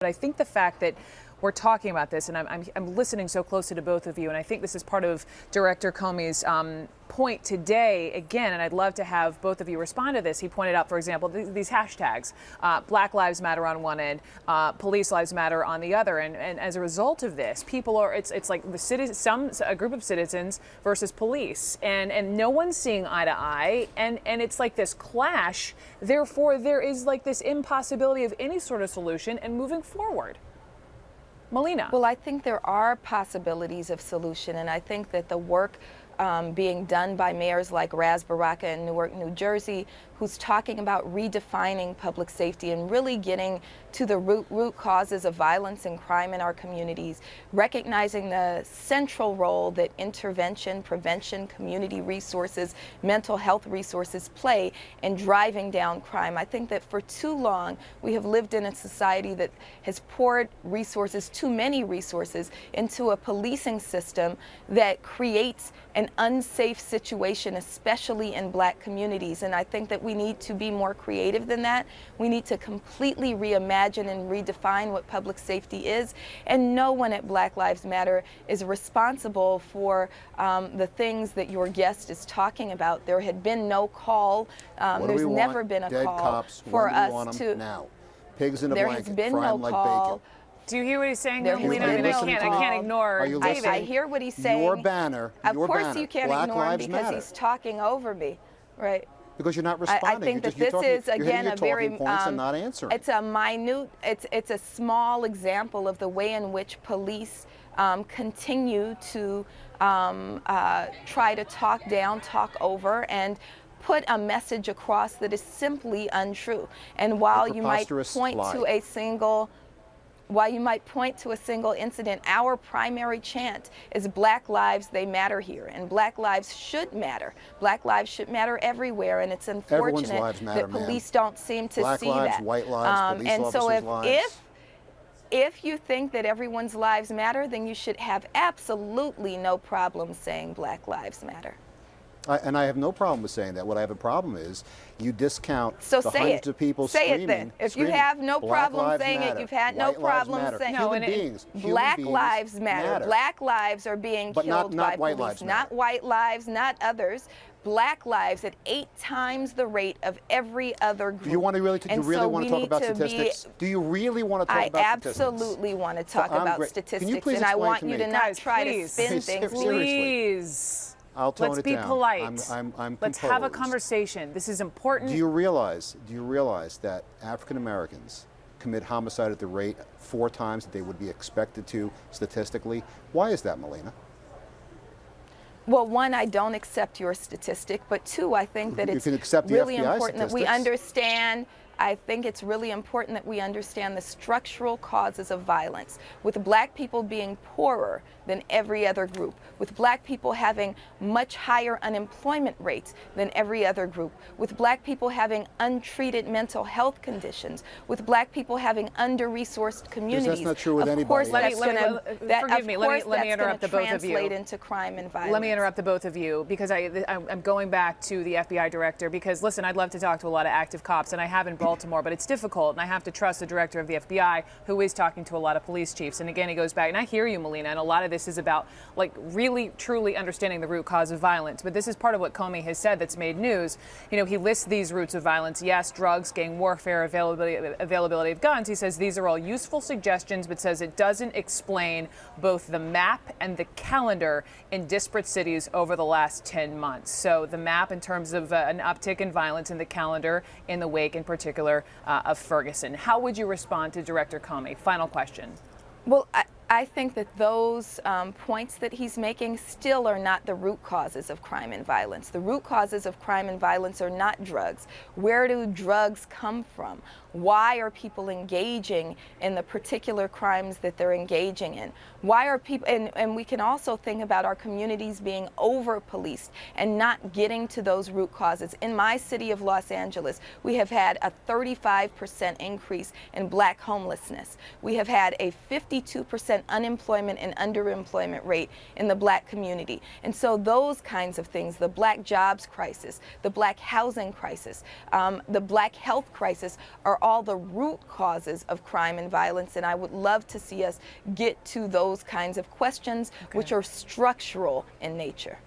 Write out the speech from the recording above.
But I think the fact that we're talking about this, and I'm listening so closely to both of you, and I think this is part of Director Comey's point today, again, and I'd love to have both of you respond to this. He pointed out, for example, these hashtags, Black Lives Matter on one end, Police Lives Matter on the other, and as a result of this, people are, it's like a group of citizens versus police, and no one's seeing eye to eye, and it's like this clash. Therefore, there is like this impossibility of any sort of solution and moving forward. Melina. Well, I think there are possibilities of solution, and I think that the work being done by mayors like Ras Baraka in Newark, New Jersey, who's talking about redefining public safety and really getting to the root causes of violence and crime in our communities, recognizing the central role that intervention, prevention, community resources, mental health resources play in driving down crime. I think that for too long we have lived in a society that has poured resources, too many resources, into a policing system that creates an unsafe situation, especially in Black communities. And I think that we need to be more creative than that. We need to completely reimagine and redefine what public safety is. And no one at Black Lives Matter is responsible for the things that your guest is talking about. There had been no call. There's never been a call for us to. Now, pigs in a there blanket, has been fry no 'em like call. bacon. Do you hear what he's saying, There Melina? has I mean, been I no can't ignore. Are you listening? I hear what he's saying. Your banner, Of your course banner, you can't Black ignore him Lives because Matter. he's talking over me, right? Because you're not responding. I think that you're this is, you're again, hitting a your very, talking points and not answering. it's a minute, it's a small example of the way in which police continue to try to talk down, talk over, and put a message across that is simply untrue. And while you might point to a single incident, our primary chant is Black lives, they matter here, and Black lives should matter. Black lives should matter everywhere, and it's unfortunate that police don't seem to see that. Black lives, white lives, police and so officers' lives. if you think that everyone's lives matter, then you should have absolutely no problem saying Black Lives Matter. And I have no problem with saying that. What I have a problem is you discount the hundreds of people say screaming. It then. If you have no problem saying it, you've had no problem saying it. Human beings. Black lives matter. Black lives are being killed by police. Not white lives, not others. Black lives at 8 times the rate of every other group. Do you want to really talk about statistics? Do you really want to talk about statistics? I absolutely want to talk about statistics, and I want you to not try to spin things. Please. I'll tone it down. Let's be polite. I'm Let's have a conversation. This is important. Do you realize that African Americans commit homicide at the rate 4 times that they would be expected to statistically? Why is that, Melina? Well, 1, I don't accept your statistic, but 2, I think that it's really important that we understand. I think it's really important that we understand the structural causes of violence, with Black people being poorer than every other group, with Black people having much higher unemployment rates than every other group, with Black people having untreated mental health conditions, with Black people having under-resourced communities. That's not true with anybody. Of course, let me interrupt the both of you. Translate into crime and violence. Let me interrupt the both of you, because I'm going back to the FBI director, because listen, I'd love to talk to a lot of active cops, and I have in Baltimore, but it's difficult, and I have to trust the director of the FBI, who is talking to a lot of police chiefs. And again, he goes back, and I hear you, Melina, and a lot of this is about like really truly understanding the root cause of violence. But this is part of what Comey has said that's made news. You know, he lists these roots of violence: yes, drugs, gang warfare, availability of guns. He says these are all useful suggestions, but says it doesn't explain both the map and the calendar in disparate cities over the last 10 months. So the map in terms of an uptick in violence, and the calendar in the wake in particular of Ferguson. How would you respond to Director Comey? Final question. Well, I think that those points that he's making still are not the root causes of crime and violence. The root causes of crime and violence are not drugs. Where do drugs come from? Why are people engaging in the particular crimes that they're engaging in? Why are people, and we can also think about our communities being over-policed and not getting to those root causes. In my city of Los Angeles, we have had a 35% increase in Black homelessness. We have had a 52% significant unemployment and underemployment rate in the black community. And so those kinds of things, the black jobs crisis, the black housing crisis, the black health crisis, are all the root causes of crime and violence. And I would love to see us get to those kinds of questions, which are structural in nature.